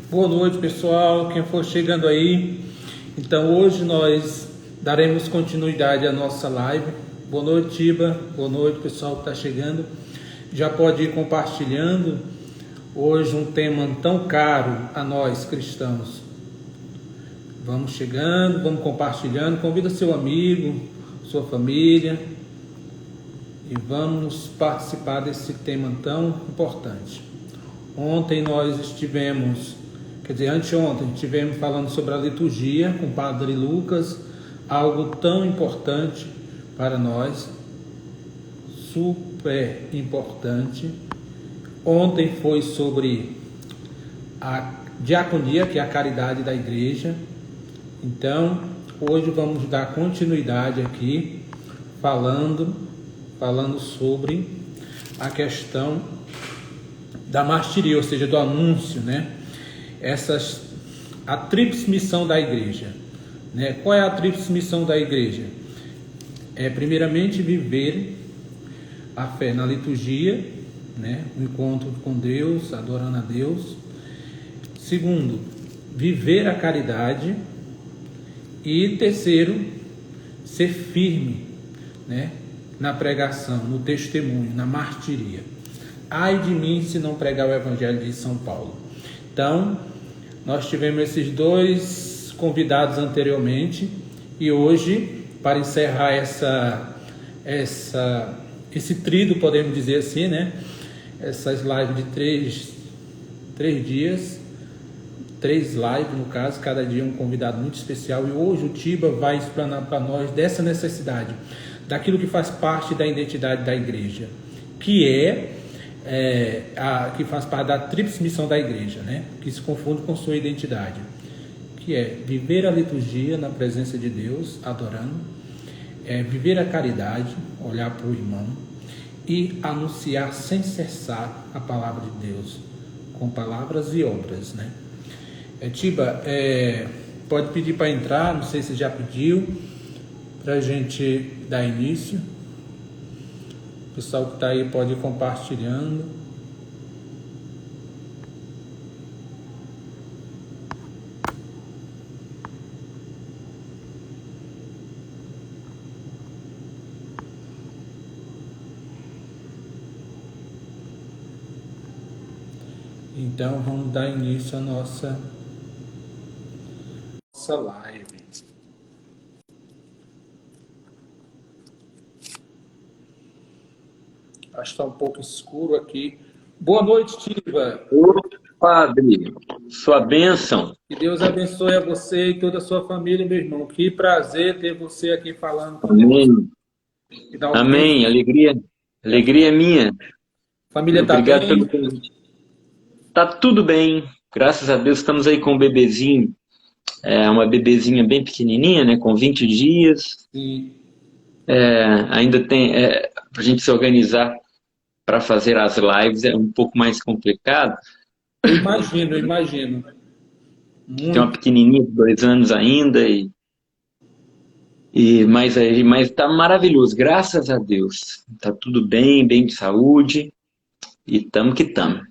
Boa noite, pessoal, quem for chegando aí. Então, hoje nós daremos continuidade à nossa live. Boa noite, Tiba. Boa noite, pessoal que está chegando. Já pode ir compartilhando. Hoje um tema tão caro a nós cristãos. Vamos chegando, vamos compartilhando. Convida seu amigo, sua família e vamos participar desse tema tão importante. Ontem nós estivemos, anteontem, estivemos falando sobre a liturgia com o Padre Lucas, algo tão importante para nós, super importante. Ontem foi sobre a diaconia, que é a caridade da igreja. Então, hoje vamos dar continuidade aqui, falando sobre a questão da martiria, ou seja, do anúncio, né? A tríplice missão da igreja, né? Qual é a tríplice missão da igreja? Primeiramente, viver a fé na liturgia, né? O encontro com Deus, adorando a Deus. Segundo, viver a caridade. E terceiro, ser firme, né? Na pregação, no testemunho, na martiria. Ai de mim se não pregar o Evangelho de São Paulo. Então, nós tivemos esses dois convidados anteriormente e hoje, para encerrar esse tríduo, podemos dizer assim, né? Essas lives de três dias, 3 lives no caso, cada dia um convidado muito especial. E hoje o Tiba vai explanar para nós dessa necessidade, daquilo que faz parte da identidade da igreja, que que faz parte da tríplice missão da igreja, né? Que se confunde com sua identidade, que é viver a liturgia na presença de Deus, adorando, viver a caridade, olhar para o irmão e anunciar sem cessar a palavra de Deus, com palavras e obras, né? Tiba, pode pedir para entrar, não sei se já pediu, para a gente dar início. O pessoal que está aí pode ir compartilhando. Então vamos dar início à nossa live. Acho que está um pouco escuro aqui. Boa noite, Tiba. Ô, Padre, sua bênção. Que Deus abençoe a você e toda a sua família, meu irmão. Que prazer ter você aqui falando comigo. Amém. Amém. Alegria minha. Família está Obrigado bem? pelo convite. Tá tudo bem. Graças a Deus estamos aí com um bebezinho. Uma bebezinha bem pequenininha, né? Com 20 dias. Sim. Ainda tem... para a gente se organizar para fazer as lives é um pouco mais complicado. Eu imagino. Muito. Tem uma pequenininha de 2 anos ainda mas tá maravilhoso, graças a Deus. Tá tudo bem de saúde e tamo que tamo.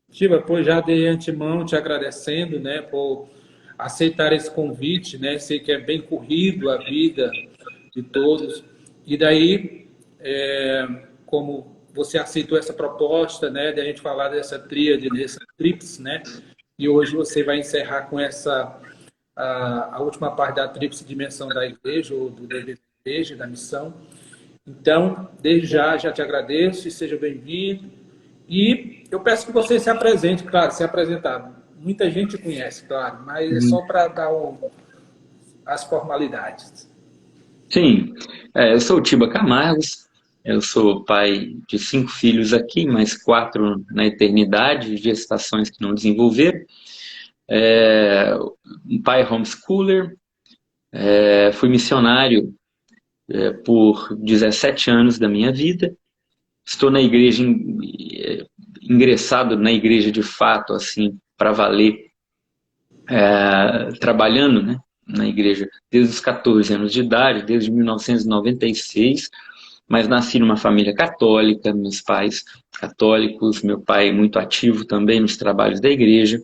Tiba, pois já de antemão te agradecendo, né, por aceitar esse convite, né? Sei que é bem corrido a vida de todos. E daí, como você aceitou essa proposta, né, de a gente falar dessa tríade, dessa tríplice, né? E hoje você vai encerrar com a última parte da tríplice dimensão da igreja, ou do dever da igreja, da missão. Então, desde já te agradeço e seja bem-vindo. E eu peço que você se apresente, claro, se apresentar. Muita gente conhece, claro, mas é só para dar as formalidades. Sim, eu sou o Tiba Camargos, eu sou pai de 5 filhos aqui, mais 4 na eternidade, gestações que não desenvolveram. Um pai homeschooler, fui missionário por 17 anos da minha vida. Estou na igreja, ingressado na igreja de fato, assim, para valer, trabalhando, né, na igreja desde os 14 anos de idade, desde 1996, mas nasci numa família católica, meus pais católicos, meu pai muito ativo também nos trabalhos da igreja.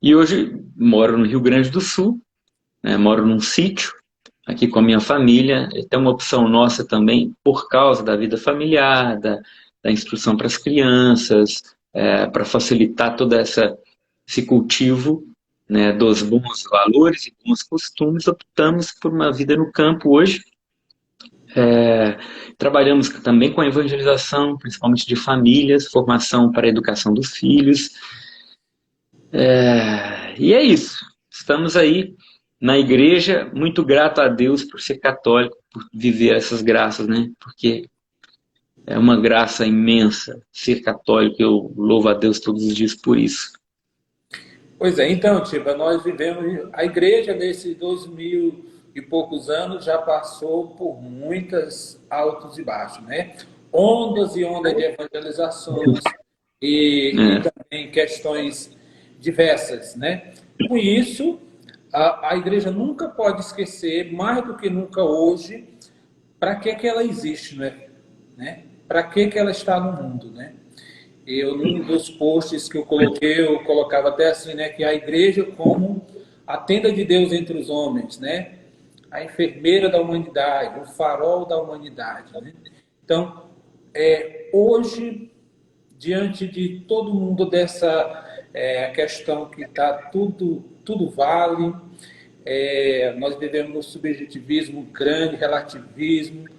E hoje moro no Rio Grande do Sul, né? Moro num sítio, aqui com a minha família. Tem uma opção nossa também, por causa da vida familiar, da instrução para as crianças, para facilitar todo esse cultivo, né, dos bons valores e bons costumes, optamos por uma vida no campo hoje. Trabalhamos também com a evangelização, principalmente de famílias, formação para a educação dos filhos. E é isso. Estamos aí na igreja, muito grato a Deus por ser católico, por viver essas graças, né? Porque é uma graça imensa ser católico. Eu louvo a Deus todos os dias por isso. Pois é, então, Tiba, nós vivemos, a igreja nesses 2000 e poucos anos já passou por muitas altos e baixos, né? Ondas e ondas de evangelizações e também questões diversas, né? Com isso, a igreja nunca pode esquecer, mais do que nunca hoje, para que ela existe, né? Para que ela está no mundo, né? Eu, num dos posts que eu coloquei, eu colocava até assim, né, que a igreja como a tenda de Deus entre os homens, né, a enfermeira da humanidade, o farol da humanidade, né? Então, hoje, diante de todo mundo dessa questão que está tudo vale, nós vivemos no subjetivismo grande, relativismo.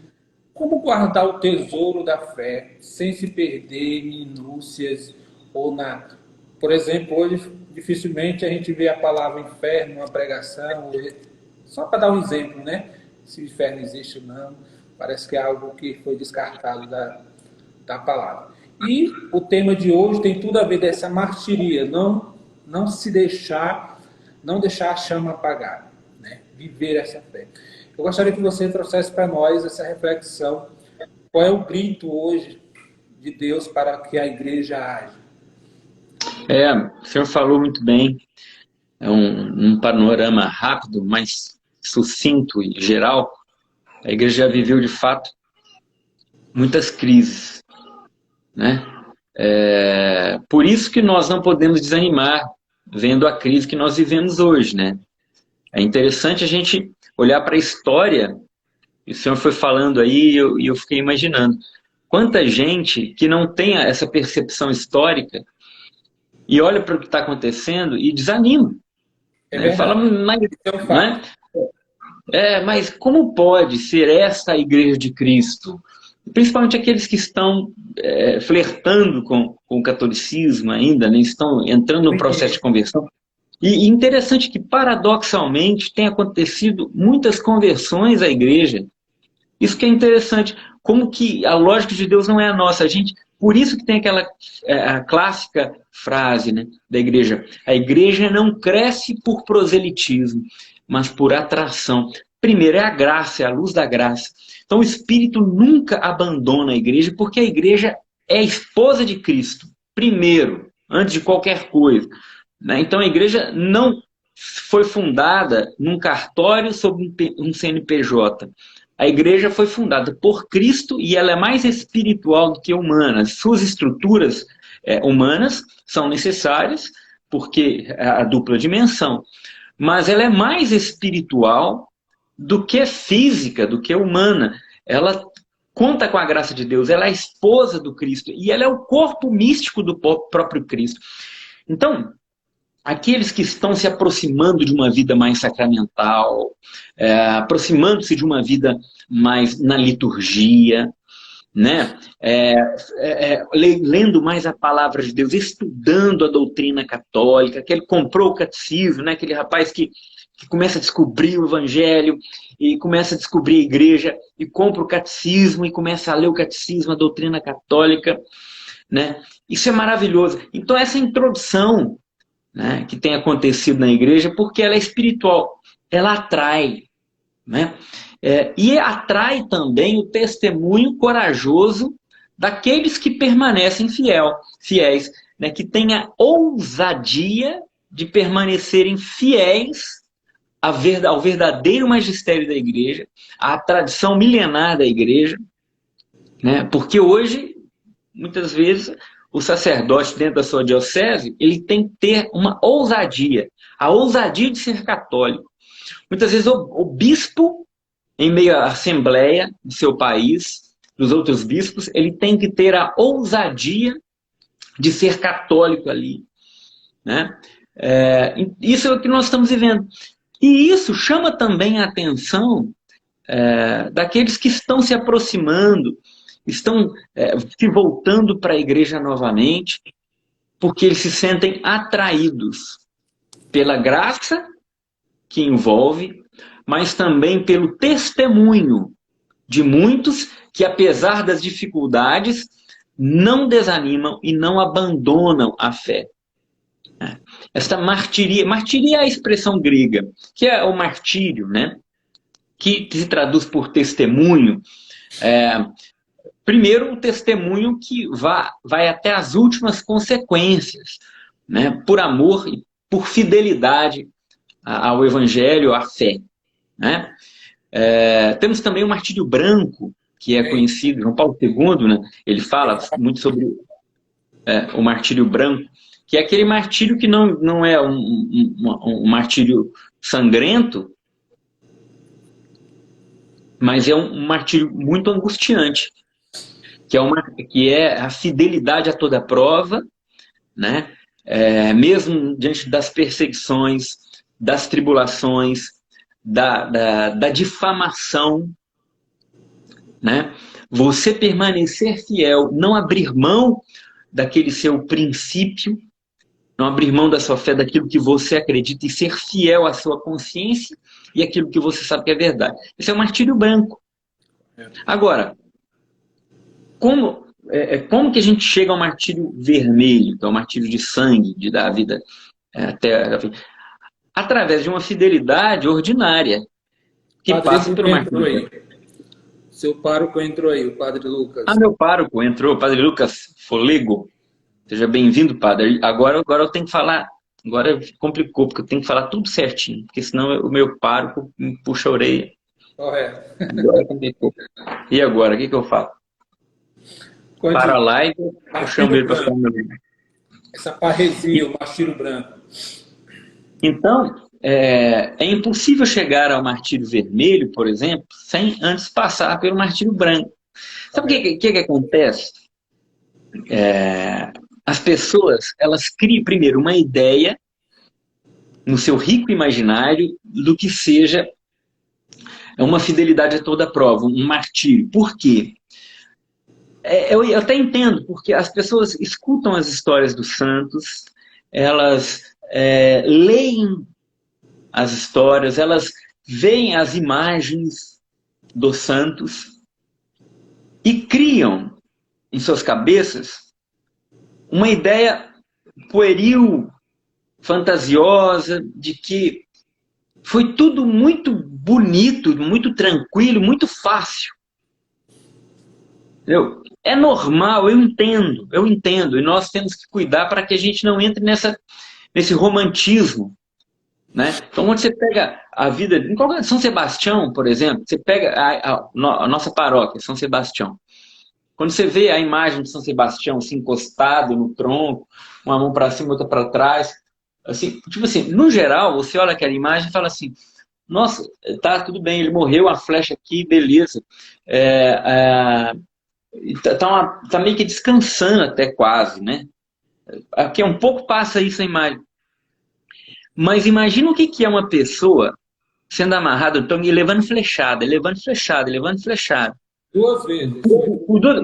Como guardar o tesouro da fé sem se perder em minúcias ou nada? Por exemplo, hoje dificilmente a gente vê a palavra inferno numa pregação, só para dar um exemplo, né? Se o inferno existe ou não, parece que é algo que foi descartado da palavra. E o tema de hoje tem tudo a ver dessa martiria, não se deixar, não deixar a chama apagar, né? Viver essa fé. Eu gostaria que você trouxesse para nós essa reflexão. Qual é o grito hoje de Deus para que a igreja age? O senhor falou muito bem. É um panorama rápido, mas sucinto e geral. A igreja já viveu, de fato, muitas crises, né? Por isso que nós não podemos desanimar vendo a crise que nós vivemos hoje, né? É interessante a gente olhar para a história, e o senhor foi falando aí, e eu fiquei imaginando, quanta gente que não tem essa percepção histórica e olha para o que está acontecendo e desanima. Né? Fala, mas como pode ser essa a igreja de Cristo? Principalmente aqueles que estão flertando com o catolicismo ainda, né? Estão entrando no processo de conversão. E interessante que, paradoxalmente, tem acontecido muitas conversões à igreja. Isso que é interessante. Como que a lógica de Deus não é a nossa. Por isso que tem aquela a clássica frase, né, da igreja. A igreja não cresce por proselitismo, mas por atração. Primeiro é a graça, é a luz da graça. Então o Espírito nunca abandona a igreja, porque a igreja é a esposa de Cristo. Primeiro, antes de qualquer coisa. Então a igreja não foi fundada num cartório sob um CNPJ. A igreja foi fundada por Cristo e ela é mais espiritual do que humana. Suas estruturas humanas são necessárias, porque a dupla dimensão. Mas ela é mais espiritual do que física, do que humana. Ela conta com a graça de Deus, ela é a esposa do Cristo e ela é o corpo místico do próprio Cristo. Então, aqueles que estão se aproximando de uma vida mais sacramental, aproximando-se de uma vida mais na liturgia, né? Lendo mais a palavra de Deus, estudando a doutrina católica, que ele comprou o catecismo, né? Aquele rapaz que começa a descobrir o evangelho e começa a descobrir a igreja e compra o catecismo e começa a ler o catecismo, a doutrina católica, né? Isso é maravilhoso. Então essa introdução, né, que tem acontecido na igreja, porque ela é espiritual, ela atrai, né? E atrai também o testemunho corajoso daqueles que permanecem fiéis, né, que têm a ousadia de permanecerem fiéis ao verdadeiro magistério da igreja, à tradição milenar da igreja, né? Porque hoje, muitas vezes, o sacerdote dentro da sua diocese, ele tem que ter uma ousadia, a ousadia de ser católico. Muitas vezes o bispo, em meio à assembleia do seu país, dos outros bispos, ele tem que ter a ousadia de ser católico ali, né? Isso é o que nós estamos vivendo. E isso chama também a atenção daqueles que estão se aproximando, estão se voltando para a igreja novamente, porque eles se sentem atraídos pela graça que envolve, mas também pelo testemunho de muitos que, apesar das dificuldades, não desanimam e não abandonam a fé. Esta martiria é a expressão grega, que é o martírio, né? Que se traduz por testemunho. Primeiro, o testemunho que vai até as últimas consequências, né? Por amor e por fidelidade ao Evangelho, à fé, né? Temos também o martírio branco, que é conhecido, João Paulo II, né? Ele fala muito sobre o martírio branco, que é aquele martírio que não é um martírio sangrento, mas é um martírio muito angustiante, que é a fidelidade a toda prova, né? Mesmo diante das perseguições, das tribulações, da difamação, né? Você permanecer fiel, não abrir mão daquele seu princípio, não abrir mão da sua fé, daquilo que você acredita, e ser fiel à sua consciência e aquilo que você sabe que é verdade. Esse é o martírio branco. Agora, como que a gente chega ao martírio vermelho, que é o martírio de sangue, de dar a vida até... Através de uma fidelidade ordinária, que passa por uma... Seu pároco entrou aí, o Padre Lucas. Meu pároco entrou, o Padre Lucas Folego. Seja bem-vindo, Padre. Agora eu tenho que falar... Agora complicou, porque eu tenho que falar tudo certinho, porque senão o meu pároco me puxa a orelha. Correto. Agora complicou. E agora, o que eu faço? Para a live, eu chamo ele para falar meu nome. Essa parresia, o martírio branco. Então, é impossível chegar ao martírio vermelho, por exemplo, sem antes passar pelo martírio branco. Sabe o que acontece? As pessoas, elas criam primeiro uma ideia no seu rico imaginário do que seja uma fidelidade a toda prova, um martírio. Por quê? Eu até entendo, porque as pessoas escutam as histórias dos santos, elas leem as histórias, elas veem as imagens dos santos e criam em suas cabeças uma ideia pueril, fantasiosa, de que foi tudo muito bonito, muito tranquilo, muito fácil. Entendeu? É normal, eu entendo, e nós temos que cuidar para que a gente não entre nesse romantismo, né? Então, quando você pega a vida... Em São Sebastião, por exemplo, você pega a nossa paróquia, São Sebastião. Quando você vê a imagem de São Sebastião assim, encostado no tronco, uma mão para cima, outra para trás, assim, tipo assim, no geral, você olha aquela imagem e fala assim, nossa, tá tudo bem, ele morreu, a flecha aqui, beleza. Tá meio que descansando até quase, né? Aqui um pouco passa isso a imagem. Mas imagina o que é uma pessoa sendo amarrada no tronco e levando flechada, levando flechada, levando flechada. 2 vezes.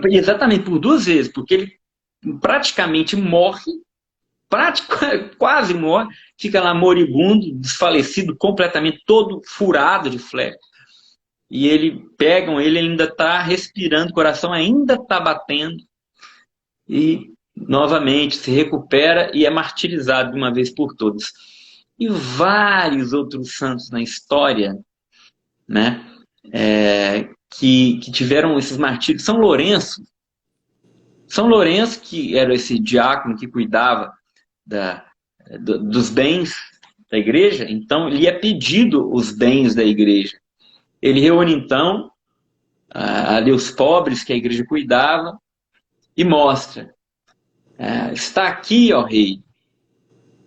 Exatamente, por 2 vezes, porque ele praticamente morre, quase morre, fica lá moribundo, desfalecido, completamente todo furado de flecha. E pegam ele ainda está respirando, o coração ainda está batendo, e novamente se recupera e é martirizado de uma vez por todas. E vários outros santos na história, né, que tiveram esses martírios. São Lourenço, que era esse diácono que cuidava dos bens da igreja, então lhe é pedido os bens da igreja. Ele reúne então ali os pobres que a igreja cuidava e mostra. Está aqui, ó rei,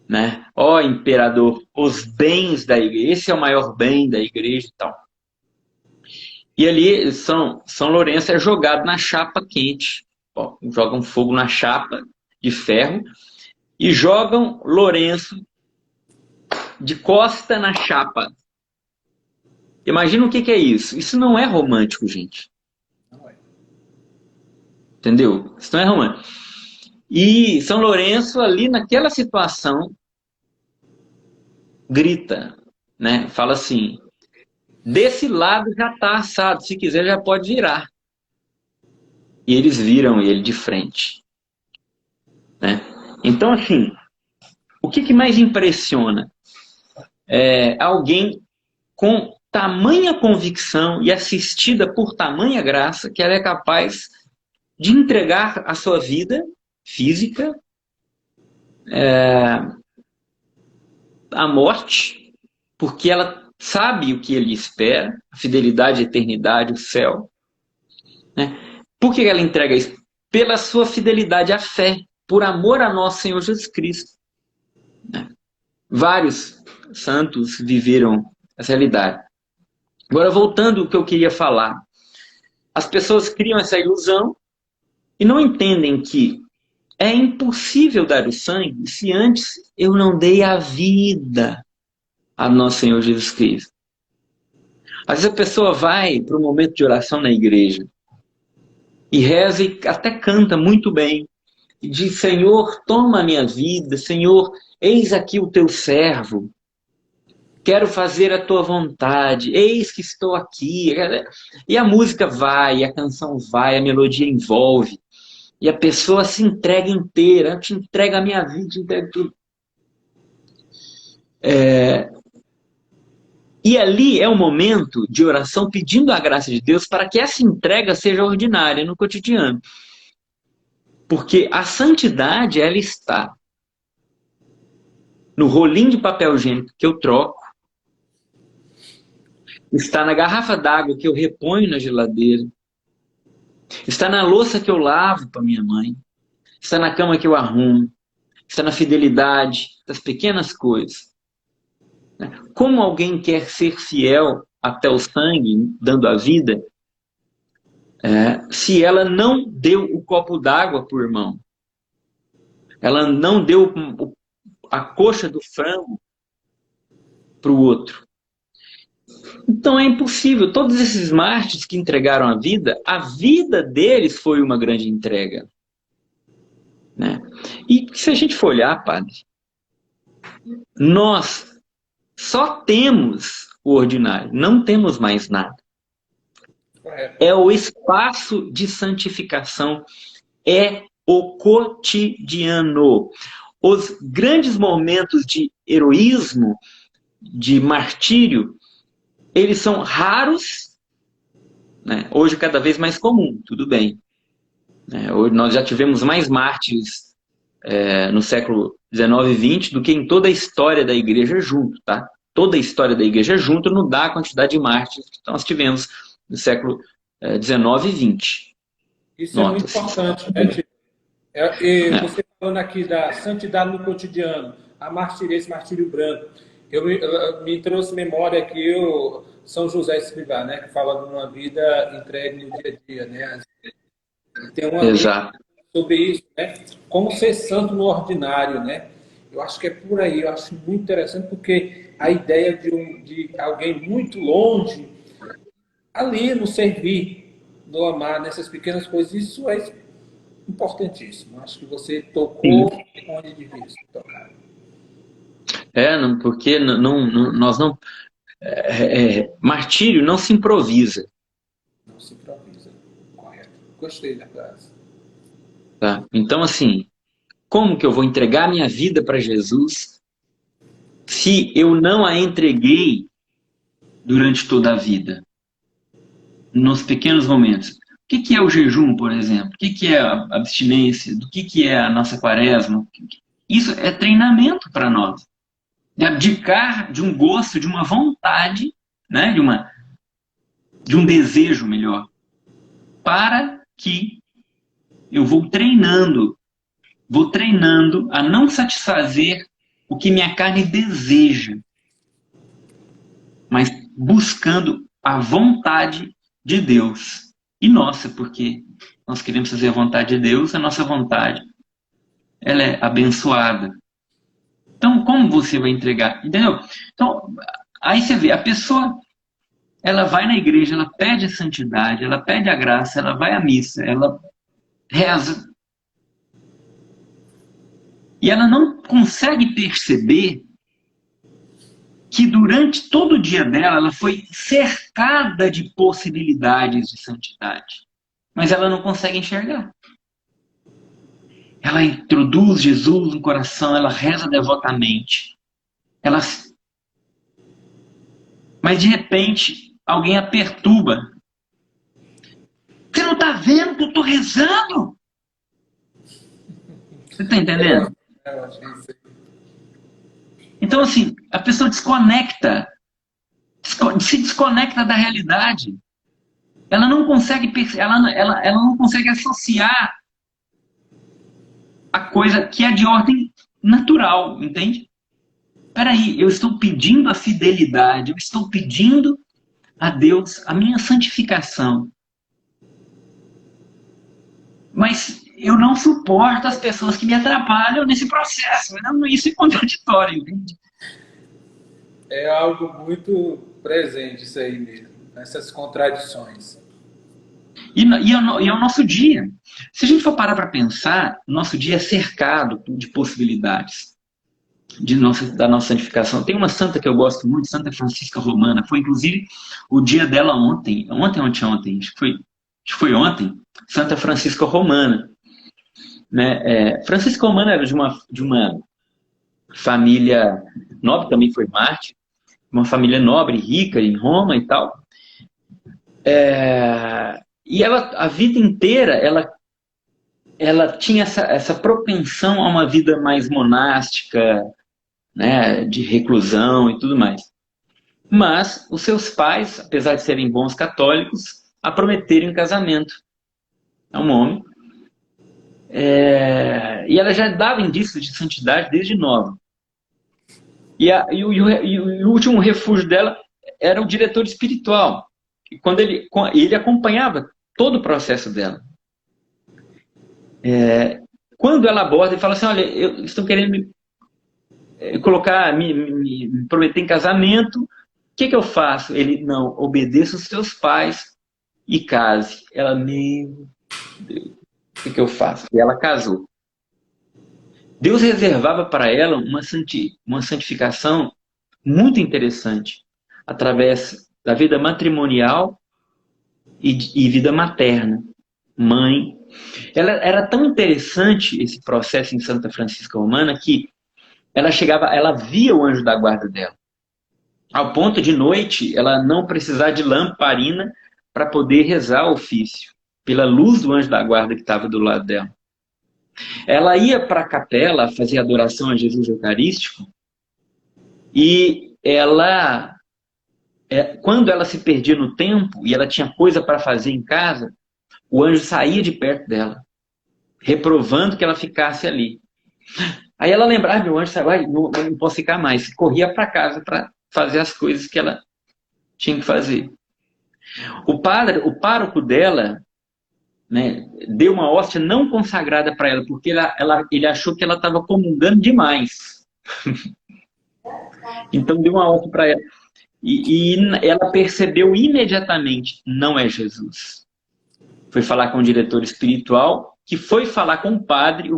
né? Ó imperador, os bens da igreja, esse é o maior bem da igreja e tal. E ali São Lourenço é jogado na chapa quente. Ó, jogam fogo na chapa de ferro e jogam Lourenço de costa na chapa. Imagina o que é isso. Isso não é romântico, gente. Não é. Entendeu? Isso não é romântico. E São Lourenço, ali naquela situação, grita, né? Fala assim, desse lado já está assado, se quiser já pode virar. E eles viram ele de frente, né? Então, assim, o que mais impressiona? É alguém com tamanha convicção e assistida por tamanha graça que ela é capaz de entregar a sua vida física à morte, porque ela sabe o que ele espera, a fidelidade, a eternidade, o céu. Né? Por que ela entrega isso? Pela sua fidelidade à fé, por amor a nosso Senhor Jesus Cristo. Né? Vários santos viveram essa realidade. Agora, voltando ao que eu queria falar. As pessoas criam essa ilusão e não entendem que é impossível dar o sangue se antes eu não dei a vida a nosso Senhor Jesus Cristo. Às vezes a pessoa vai para um momento de oração na igreja e reza e até canta muito bem. E diz, Senhor, toma a minha vida, Senhor, eis aqui o teu servo. Quero fazer a tua vontade, eis que estou aqui. E a música vai, a canção vai, a melodia envolve. E a pessoa se entrega inteira, eu te entrego a minha vida, te entrego tudo. E ali é o momento de oração pedindo a graça de Deus para que essa entrega seja ordinária no cotidiano. Porque a santidade, ela está no rolinho de papel higiênico que eu troco, está na garrafa d'água que eu reponho na geladeira, está na louça que eu lavo para minha mãe, está na cama que eu arrumo, está na fidelidade das pequenas coisas. Como alguém quer ser fiel até o sangue, dando a vida, se ela não deu o copo d'água para o irmão, ela não deu a coxa do frango para o outro. Então é impossível. Todos esses mártires que entregaram a vida deles foi uma grande entrega. Né? E se a gente for olhar, padre, nós só temos o ordinário, não temos mais nada. É o espaço de santificação, é o cotidiano. Os grandes momentos de heroísmo, de martírio, eles são raros, né? Hoje cada vez mais comum, tudo bem. Hoje nós já tivemos mais mártires no século XIX e XX do que em toda a história da igreja junto, tá? Toda a história da igreja junto não dá a quantidade de mártires que nós tivemos no século XIX e XX. Isso é muito importante, né, Tio? Você falando aqui da santidade no cotidiano, esse martírio branco, me trouxe memória aqui o São José Escrivá, né, que fala de uma vida entregue no dia a dia, né? Tem uma vida sobre isso, né? Como ser santo no ordinário, né? Eu acho que é por aí, eu acho muito interessante, porque a ideia de alguém muito longe, ali no servir, no amar, nessas pequenas coisas, isso é importantíssimo. Acho que você tocou onde devia se tocar. Porque nós não... martírio não se improvisa. Não se improvisa. Correto. Gostei da frase. Tá? Então, assim, como que eu vou entregar minha vida para Jesus se eu não a entreguei durante toda a vida? Nos pequenos momentos. O que é o jejum, por exemplo? O que é a abstinência? Do que é a nossa quaresma? Isso é treinamento para nós. De abdicar de um gosto, de uma vontade, né? de um desejo melhor, para que eu vou treinando vou treinando a não satisfazer o que minha carne deseja, mas buscando a vontade de Deus. E nossa, porque nós queremos fazer a vontade de Deus, a nossa vontade, ela é abençoada. Então, como você vai entregar? Entendeu? Então, aí você vê, a pessoa, ela vai na igreja, ela pede a santidade, ela pede a graça, ela vai à missa, ela reza. E ela não consegue perceber que durante todo o dia dela, ela foi cercada de possibilidades de santidade. Mas ela não consegue enxergar. Ela introduz Jesus no coração, ela reza devotamente. Mas de repente, alguém a perturba. Você não está vendo que eu estou rezando? Você está entendendo? Eu acho que isso aí. Então, assim, a pessoa desconecta, se desconecta da realidade. Ela não consegue, ela não consegue associar a coisa que é de ordem natural, entende? Peraí, eu estou pedindo a fidelidade, eu estou pedindo a Deus a minha santificação. Mas eu não suporto as pessoas que me atrapalham nesse processo. Isso é contraditório, entende? É algo muito presente isso aí mesmo, essas contradições. E é o nosso dia. Se a gente for parar para pensar, o nosso dia é cercado de possibilidades da nossa santificação. Tem uma santa que eu gosto muito, Santa Francisca Romana. Foi inclusive o dia dela ontem. Acho que foi ontem. Santa Francisca Romana. Né? Francisca Romana era de uma família nobre, também foi mártir. Uma família nobre, rica, em Roma e tal. E ela, a vida inteira, ela tinha essa propensão a uma vida mais monástica, né, de reclusão e tudo mais. Mas os seus pais, apesar de serem bons católicos, a prometeram em casamento a um homem. E ela já dava indícios de santidade desde nova. E o último refúgio dela era o diretor espiritual. E quando ele acompanhava todo o processo dela. Quando ela aborda e fala assim, olha, eu estou querendo me prometer em casamento, o que eu faço? Ele, não, obedeça os seus pais e case. Ela, meu Deus, o que eu faço? E ela casou. Deus reservava para ela uma santificação muito interessante, através da vida matrimonial e vida materna, mãe. Era tão interessante esse processo em Santa Francisca Romana que ela via o anjo da guarda dela. Ao ponto de noite, ela não precisar de lamparina para poder rezar o ofício, pela luz do anjo da guarda que estava do lado dela. Ela ia para a capela fazer adoração a Jesus Eucarístico e quando ela se perdia no tempo e ela tinha coisa para fazer em casa, o anjo saía de perto dela, reprovando que ela ficasse ali. Aí ela lembrava, meu anjo saiu, não posso ficar mais. Corria para casa para fazer as coisas que ela tinha que fazer. O pároco dela, né, deu uma hóstia não consagrada para ela, porque ele achou que ela estava comungando demais. Então deu uma hóstia para ela. E ela percebeu imediatamente, não é Jesus. Foi falar com o diretor espiritual, que foi falar com o padre,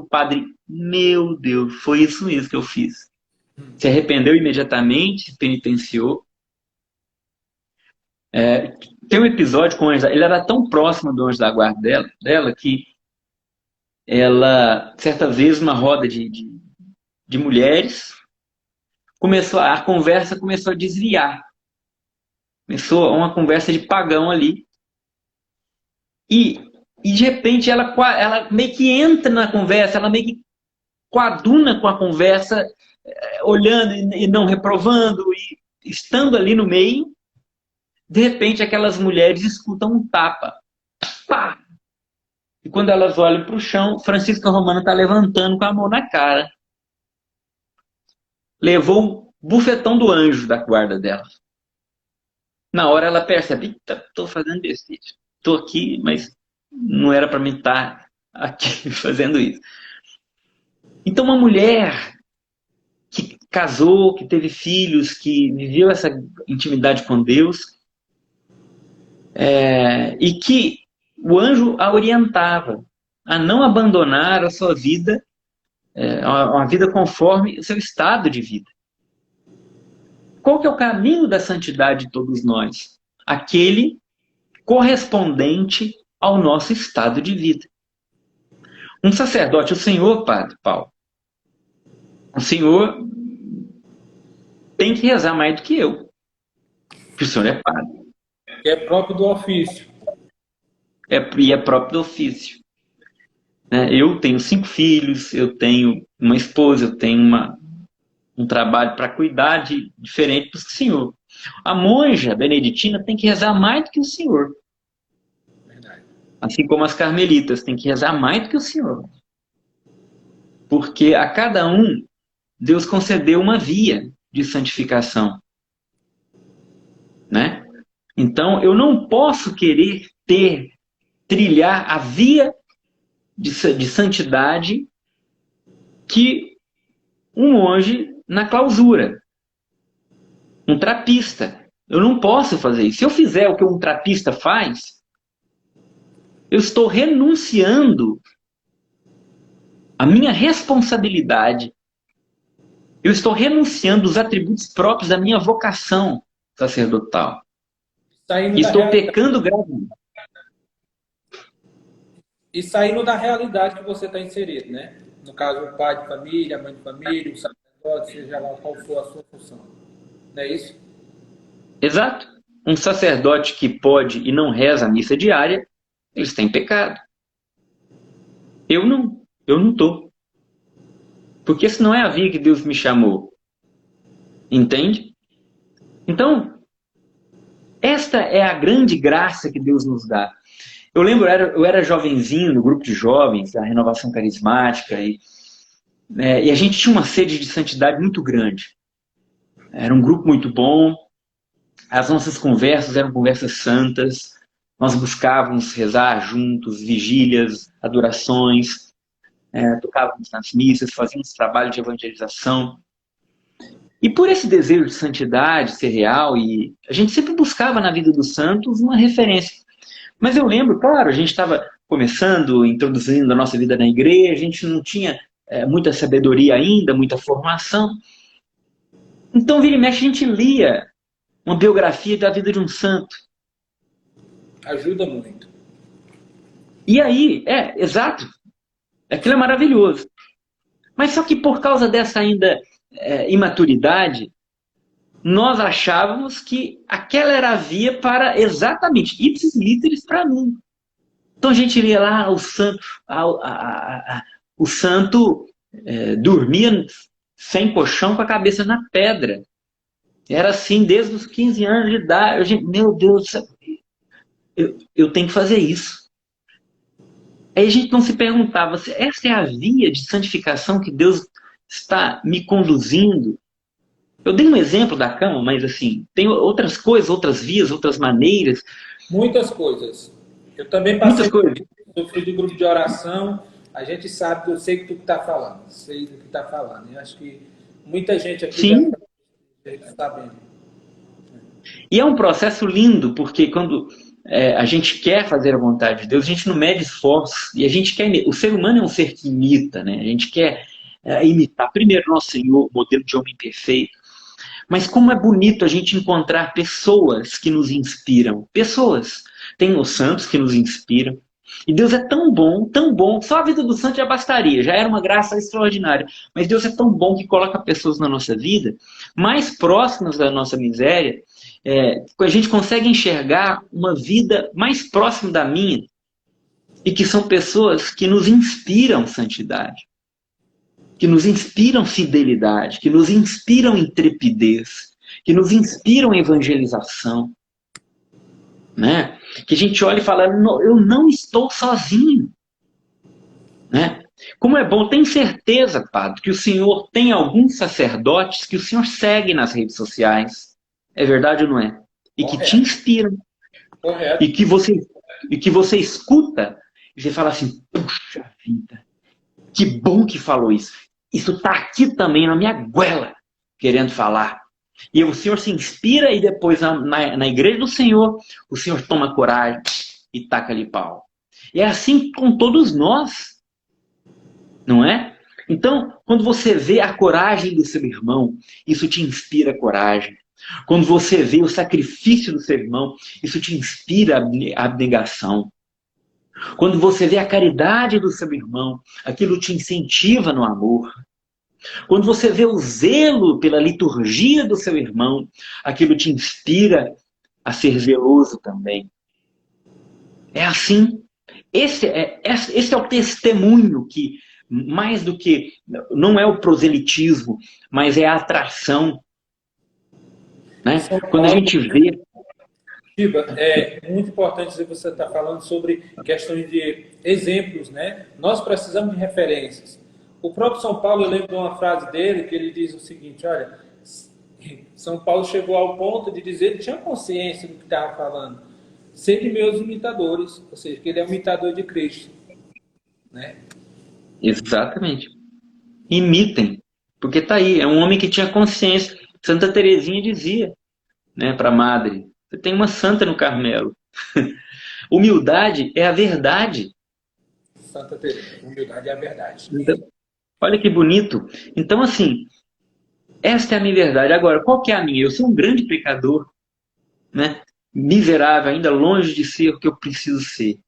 meu Deus, foi isso mesmo que eu fiz. Se arrependeu imediatamente, se penitenciou. Tem um episódio com o anjo, ele era tão próximo do anjo da guarda dela que ela, certa vez, numa roda de mulheres, a conversa começou a desviar. Começou uma conversa de pagão ali. E de repente ela meio que entra na conversa, ela meio que coaduna com a conversa, olhando e não reprovando, e estando ali no meio, de repente aquelas mulheres escutam um tapa. Pá! E quando elas olham para o chão, Francisca Romana está levantando com a mão na cara. Levou um bufetão do anjo da guarda dela. Na hora ela percebe, eita, estou fazendo besteira. Estou aqui, mas não era para mim estar aqui fazendo isso. Então uma mulher que casou, que teve filhos, que viveu essa intimidade com Deus, e que o anjo a orientava a não abandonar a sua vida, uma vida conforme o seu estado de vida. Qual que é o caminho da santidade de todos nós? Aquele correspondente ao nosso estado de vida. Um sacerdote, o senhor, Padre Paulo, o senhor tem que rezar mais do que eu, porque o senhor é padre. Que é próprio do ofício. E é próprio do ofício. Eu tenho 5 filhos, eu tenho uma esposa, eu tenho um trabalho para cuidar diferente do senhor. A monja beneditina tem que rezar mais do que o senhor. Verdade. Assim como as carmelitas têm que rezar mais do que o senhor. Porque a cada um, Deus concedeu uma via de santificação. Né? Então, eu não posso querer trilhar a via de santidade que um monge na clausura. Um trapista. Eu não posso fazer isso. Se eu fizer o que um trapista faz, eu estou renunciando à minha responsabilidade. Eu estou renunciando os atributos próprios da minha vocação sacerdotal. Estou pecando gravemente. E saindo da realidade que você está inserido, né? No caso, o pai de família, a mãe de família, o sacerdote, seja lá qual for a sua função. Não é isso? Exato. Um sacerdote que pode e não reza a missa diária, eles têm pecado. Eu não estou. Porque essa não é a via que Deus me chamou. Entende? Então, esta é a grande graça que Deus nos dá. Eu lembro, eu era jovenzinho no grupo de jovens da Renovação Carismática e a gente tinha uma sede de santidade muito grande. Era um grupo muito bom, as nossas conversas eram conversas santas, nós buscávamos rezar juntos, vigílias, adorações, tocávamos nas missas, fazíamos trabalho de evangelização. E por esse desejo de santidade ser real, e a gente sempre buscava na vida dos santos uma referência. Mas eu lembro, claro, a gente estava começando, introduzindo a nossa vida na igreja, a gente não tinha muita sabedoria ainda, muita formação. Então, vira e mexe, a gente lia uma biografia da vida de um santo. Ajuda muito. E aí, exato, aquilo é maravilhoso. Mas só que por causa dessa ainda imaturidade, nós achávamos que aquela era a via para exatamente, ipsis literis para mim. Então a gente lia lá o santo dormia sem colchão com a cabeça na pedra. Era assim desde os 15 anos de idade. Meu Deus do céu, eu tenho que fazer isso. Aí a gente não se perguntava se essa é a via de santificação que Deus está me conduzindo. Eu dei um exemplo da cama, mas assim, tem outras coisas, outras vias, outras maneiras. Muitas coisas. Eu também passei por isso. Eu fui do grupo de oração, a gente sabe, eu sei do que está falando. Sei do que está falando. Eu acho que muita gente aqui já está vendo. E é um processo lindo, porque quando a gente quer fazer a vontade de Deus, a gente não mede esforço. E a gente quer. O ser humano é um ser que imita, né? A gente quer imitar primeiro nosso Senhor, modelo de homem perfeito. Mas como é bonito a gente encontrar pessoas que nos inspiram. Pessoas. Tem os santos que nos inspiram. E Deus é tão bom, só a vida do santo já bastaria, já era uma graça extraordinária. Mas Deus é tão bom que coloca pessoas na nossa vida, mais próximas da nossa miséria, a gente consegue enxergar uma vida mais próxima da minha, e que são pessoas que nos inspiram santidade, que nos inspiram fidelidade, que nos inspiram intrepidez, que nos inspiram evangelização. Né? Que a gente olha e fala, eu não estou sozinho. né? Como é bom, tem certeza, padre, que o senhor tem alguns sacerdotes que o senhor segue nas redes sociais. É verdade ou não é? E que te Correto, inspiram. correto. E que você escuta e você fala assim, puxa vida, que bom que falou isso. Isso está aqui também na minha goela, querendo falar. E o senhor se inspira e depois na igreja do senhor, o senhor toma coragem e taca-lhe pau. E é assim com todos nós, não é? Então, quando você vê a coragem do seu irmão, isso te inspira coragem. Quando você vê o sacrifício do seu irmão, isso te inspira a abnegação. Quando você vê a caridade do seu irmão, aquilo te incentiva no amor. Quando você vê o zelo pela liturgia do seu irmão, aquilo te inspira a ser zeloso também. É assim. Esse é o testemunho que, mais do que, não é o proselitismo, mas é a atração. Né? São Quando a Paulo, gente vê. Giba, é muito importante você estar falando sobre questões de exemplos, né? Nós precisamos de referências. O próprio São Paulo, eu lembro de uma frase dele que ele diz o seguinte: olha, São Paulo chegou ao ponto de dizer que tinha consciência do que estava falando. Sede meus imitadores, ou seja, que ele é um imitador de Cristo, né? Exatamente. Imitem. Porque tá aí, é um homem que tinha consciência. Santa Teresinha dizia, né, para a madre, você tem uma santa no Carmelo. Humildade é a verdade. Santa Teresa, humildade é a verdade. Então, olha que bonito. Então, assim, esta é a minha verdade. Agora, qual que é a minha? Eu sou um grande pecador, né? Miserável, ainda longe de ser o que eu preciso ser.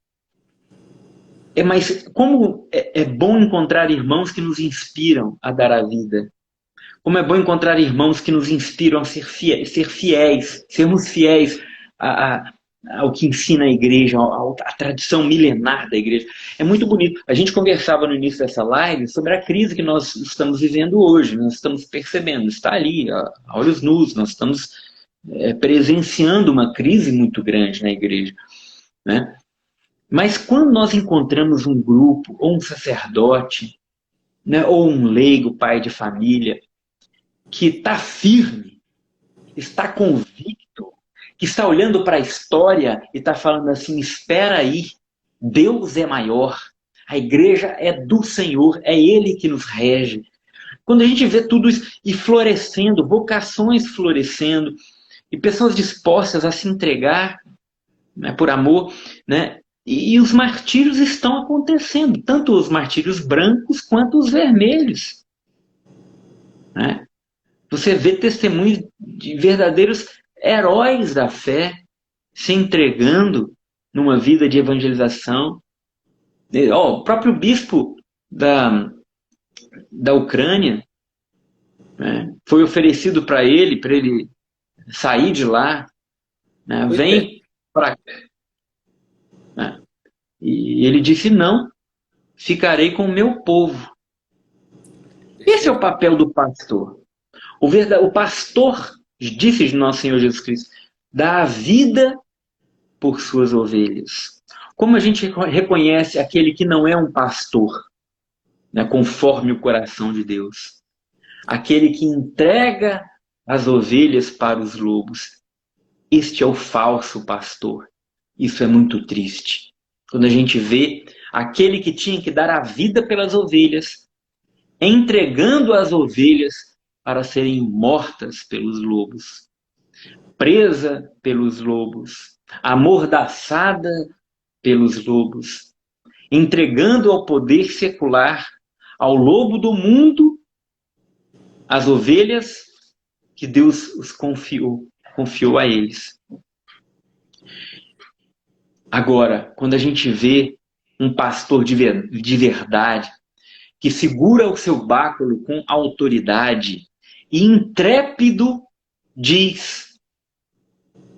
Mas como é bom encontrar irmãos que nos inspiram a dar a vida. Como é bom encontrar irmãos que nos inspiram a ser fiéis, sermos fiéis ao que ensina a igreja, à tradição milenar da igreja. É muito bonito. A gente conversava no início dessa live sobre a crise que nós estamos vivendo hoje. Nós estamos percebendo, está ali, a olhos nus, nós estamos presenciando uma crise muito grande na igreja, né? Mas quando nós encontramos um grupo, ou um sacerdote, né, ou um leigo, pai de família, que está firme, está convicto, que está olhando para a história e está falando assim, espera aí, Deus é maior, a igreja é do Senhor, é Ele que nos rege. Quando a gente vê tudo isso e florescendo, vocações florescendo, e pessoas dispostas a se entregar, né, por amor, né, e os martírios estão acontecendo, tanto os martírios brancos quanto os vermelhos, né? Você vê testemunhos de verdadeiros heróis da fé se entregando numa vida de evangelização. O próprio bispo da Ucrânia, né, foi oferecido para ele sair de lá, né, vem para cá. Né, e ele disse, não, ficarei com o meu povo. Esse é o papel do pastor. O pastor, disse de nosso Senhor Jesus Cristo, dá a vida por suas ovelhas. Como a gente reconhece aquele que não é um pastor, né, conforme o coração de Deus? Aquele que entrega as ovelhas para os lobos. Este é o falso pastor. Isso é muito triste. Quando a gente vê aquele que tinha que dar a vida pelas ovelhas, entregando as ovelhas para serem mortas pelos lobos, presa pelos lobos, amordaçada pelos lobos, entregando ao poder secular, ao lobo do mundo, as ovelhas que Deus os confiou a eles. Agora, quando a gente vê um pastor de verdade, que segura o seu báculo com autoridade e intrépido diz,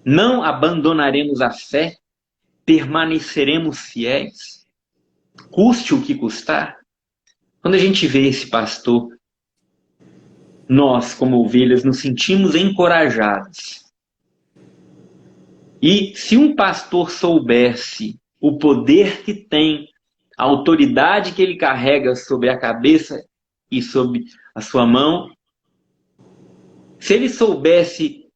não abandonaremos a fé, permaneceremos fiéis, custe o que custar. Quando a gente vê esse pastor, nós, como ovelhas, nos sentimos encorajados. E se um pastor soubesse o poder que tem a autoridade que ele carrega sobre a cabeça e sobre a sua mão, se ele soubesse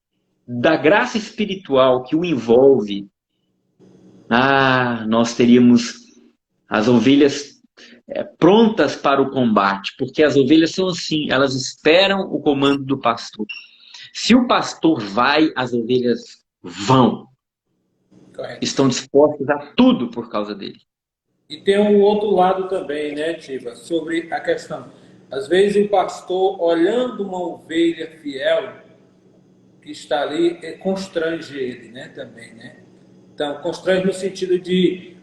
da graça espiritual que o envolve, nós teríamos as ovelhas prontas para o combate, porque as ovelhas são assim, elas esperam o comando do pastor. Se o pastor vai, as ovelhas vão. Correto. Estão dispostas a tudo por causa dele. E tem um outro lado também, né, Tiba, sobre a questão. Às vezes o pastor, olhando uma ovelha fiel que está ali, constrange ele, né, também, né? Então, constrange no sentido de...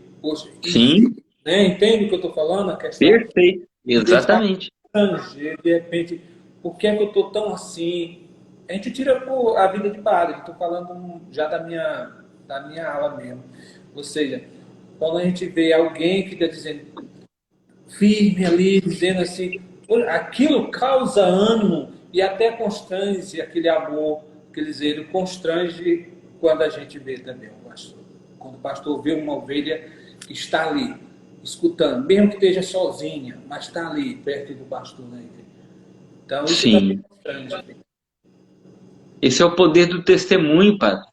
Sim. Né, entende o que eu estou falando? A questão, Perfeito, exatamente. De repente, por que é que eu estou tão assim? A gente tira a vida de padre, estou falando já da minha ala mesmo. Ou seja, quando a gente vê alguém que está dizendo, firme ali, dizendo assim, aquilo causa ânimo e até constrange aquele amor, aquele zelo, constrange quando a gente vê também o pastor. Quando o pastor vê uma ovelha que está ali, escutando, mesmo que esteja sozinha, mas está ali, perto do pastor, né? Então, isso Sim. constrange. Esse é o poder do testemunho, padre.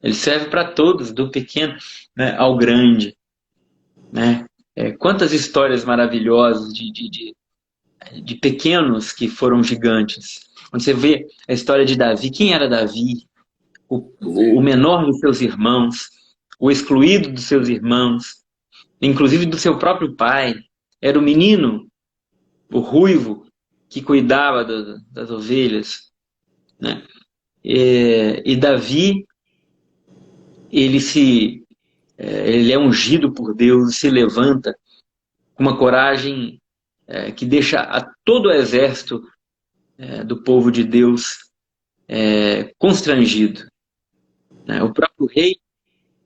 Ele serve para todos, do pequeno, né, ao grande. Né? Quantas histórias maravilhosas de pequenos que foram gigantes. Quando você vê a história de Davi, quem era Davi? O menor dos seus irmãos, o excluído dos seus irmãos, inclusive do seu próprio pai. Era o menino, o ruivo, que cuidava das ovelhas. Né? E Davi, ele é ungido por Deus e se levanta com uma coragem que deixa a todo o exército do povo de Deus constrangido. Né? O próprio rei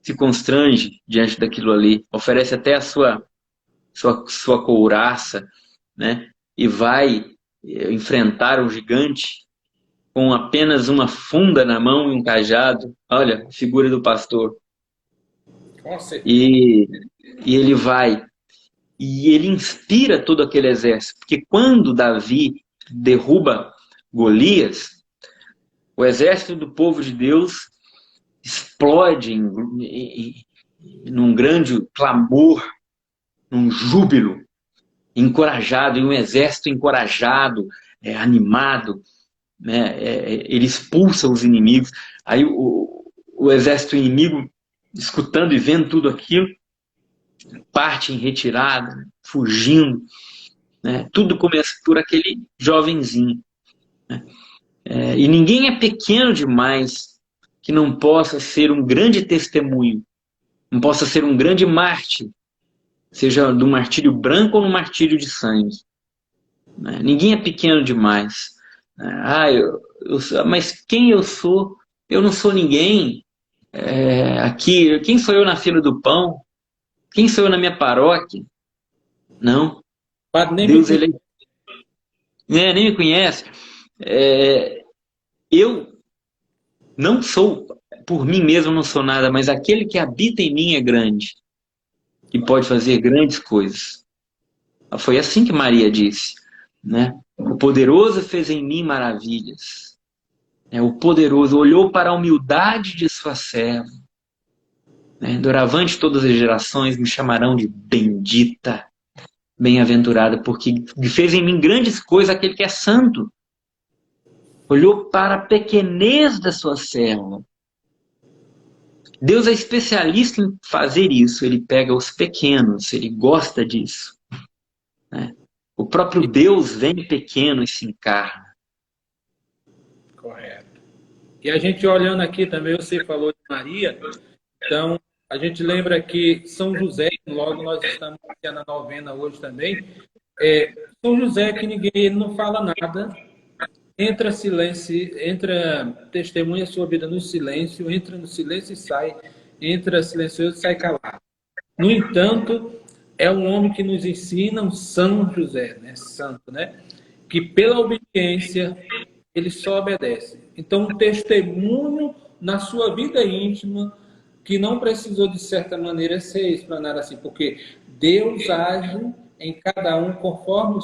se constrange diante daquilo ali, oferece até a sua couraça, né? E vai enfrentar um gigante com apenas uma funda na mão e um cajado. Olha, a figura do pastor. E ele vai, e ele inspira todo aquele exército, porque quando Davi derruba Golias, o exército do povo de Deus explode num grande clamor, num júbilo, encorajado, e um exército encorajado, animado, né? Ele expulsa os inimigos. Aí o exército inimigo, escutando e vendo tudo aquilo, parte em retirada, fugindo. Né? Tudo começa por aquele jovenzinho. Né? E ninguém é pequeno demais que não possa ser um grande testemunho, não possa ser um grande mártir, seja do martírio branco ou no martírio de sangue. Né? Ninguém é pequeno demais. Mas quem eu sou? Eu não sou ninguém. Aqui, quem sou eu na fila do pão? Quem sou eu na minha paróquia? Não. Deus, ele nem me conhece. Eu não sou, por mim mesmo não sou nada, mas aquele que habita em mim é grande, que pode fazer grandes coisas. Foi assim que Maria disse, né? O poderoso fez em mim maravilhas. O poderoso olhou para a humildade de sua serva. Doravante todas as gerações me chamarão de bendita, bem-aventurada, porque fez em mim grandes coisas aquele que é santo. Olhou para a pequenez da sua serva. Deus é especialista em fazer isso. Ele pega os pequenos, ele gosta disso. Né? O próprio Deus vem pequeno e se encarna. Correto. E a gente olhando aqui também, você falou de Maria, então a gente lembra que São José, logo nós estamos na novena hoje também, São José que ninguém não fala nada, entra testemunha sua vida no silêncio, entra no silêncio e sai, entra silencioso e sai calado. No entanto, é um homem que nos ensina, um São José, né? Santo, né? Que pela obediência ele só obedece. Então, um testemunho na sua vida íntima que não precisou, de certa maneira, ser explanado assim, porque Deus age em cada um conforme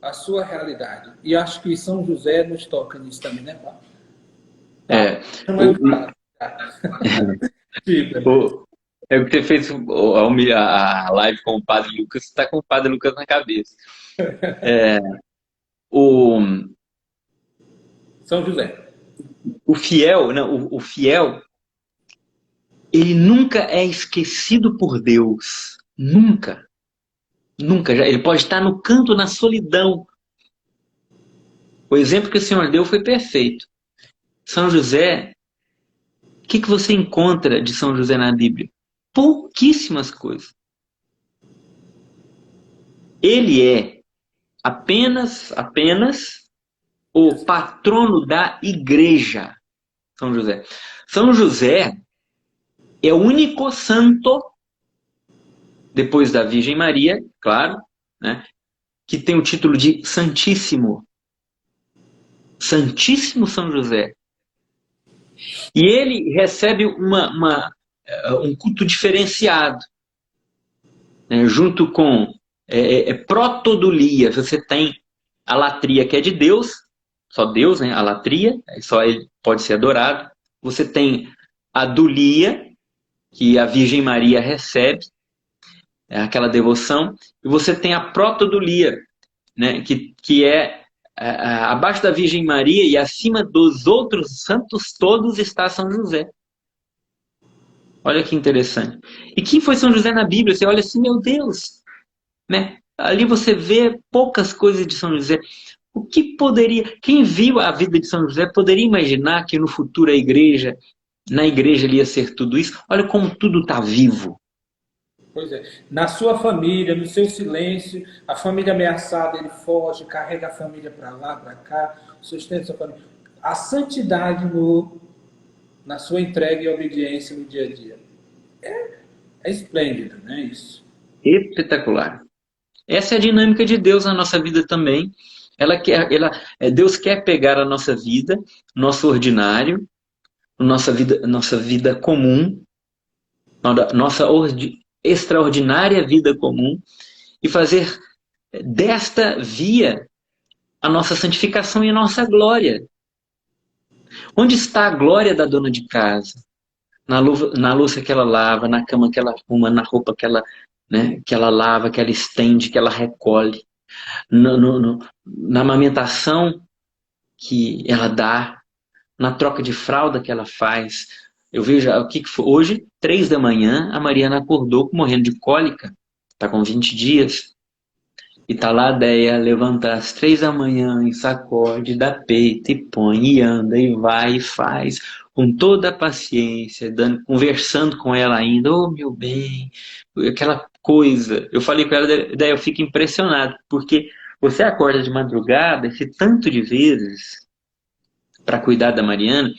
a sua realidade. E acho que São José nos toca nisso também, né, Paulo? Tá. É, Não é o, claro. o, é o que você fez a live com o Padre Lucas, você está com o Padre Lucas na cabeça. O, São José. o fiel, não, o fiel, ele nunca é esquecido por Deus. Nunca. Nunca. Ele pode estar no canto, na solidão. O exemplo que o Senhor deu foi perfeito. São José, o que você encontra de São José na Bíblia? Pouquíssimas coisas. Ele é apenas o patrono da igreja, São José. São José é o único santo, depois da Virgem Maria, claro, né, que tem o título de Santíssimo. Santíssimo São José. E ele recebe um culto diferenciado, né, junto com protodulia. Você tem a latria, que é de Deus, só Deus, né, a latria, só ele pode ser adorado. Você tem a dulia, que a Virgem Maria recebe, aquela devoção, e você tem a protodulia, né, que é abaixo da Virgem Maria e acima dos outros santos todos está São José. Olha que interessante. E quem foi São José na Bíblia? Você olha assim, meu Deus, né? Ali você vê poucas coisas de São José. O que poderia... Quem viu a vida de São José poderia imaginar que no futuro na igreja ele ia ser tudo isso? Olha como tudo está vivo. Pois é. Na sua família, no seu silêncio, a família ameaçada, ele foge, carrega a família para lá, para cá, sustenta a sua família. A santidade na sua entrega e obediência no dia a dia. É esplêndido, né, isso? Espetacular. Essa é a dinâmica de Deus na nossa vida também. Deus quer pegar a nossa vida, nosso ordinário, nossa vida comum, nossa extraordinária vida comum, e fazer desta via a nossa santificação e a nossa glória. Onde está a glória da dona de casa? Na louça que ela lava, na cama que ela arruma, na roupa que ela lava, que ela estende, que ela recolhe, na amamentação que ela dá, na troca de fralda que ela faz. Eu vejo o que foi. Hoje, 3 da manhã, a Mariana acordou morrendo de cólica, está com 20 dias. E tá lá a Deia, levanta às 3 da manhã e sacode, dá peito e põe, e anda, e vai, e faz, com toda a paciência, conversando com ela ainda, oh meu bem, aquela coisa. Eu falei com ela, daí eu fico impressionado, porque você acorda de madrugada, esse tanto de vezes, para cuidar da Mariana,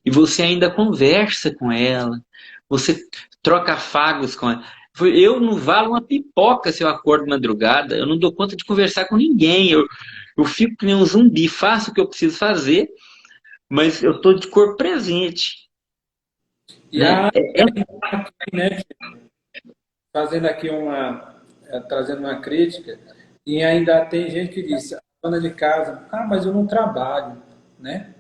e você ainda conversa com ela, você troca afagos com ela. Eu não valo uma pipoca se eu acordo de madrugada, eu não dou conta de conversar com ninguém, eu fico que nem um zumbi, faço o que eu preciso fazer, mas eu estou de corpo presente. E Né? né, fazendo aqui trazendo uma crítica, e ainda tem gente que diz, a dona de casa, mas eu não trabalho, né?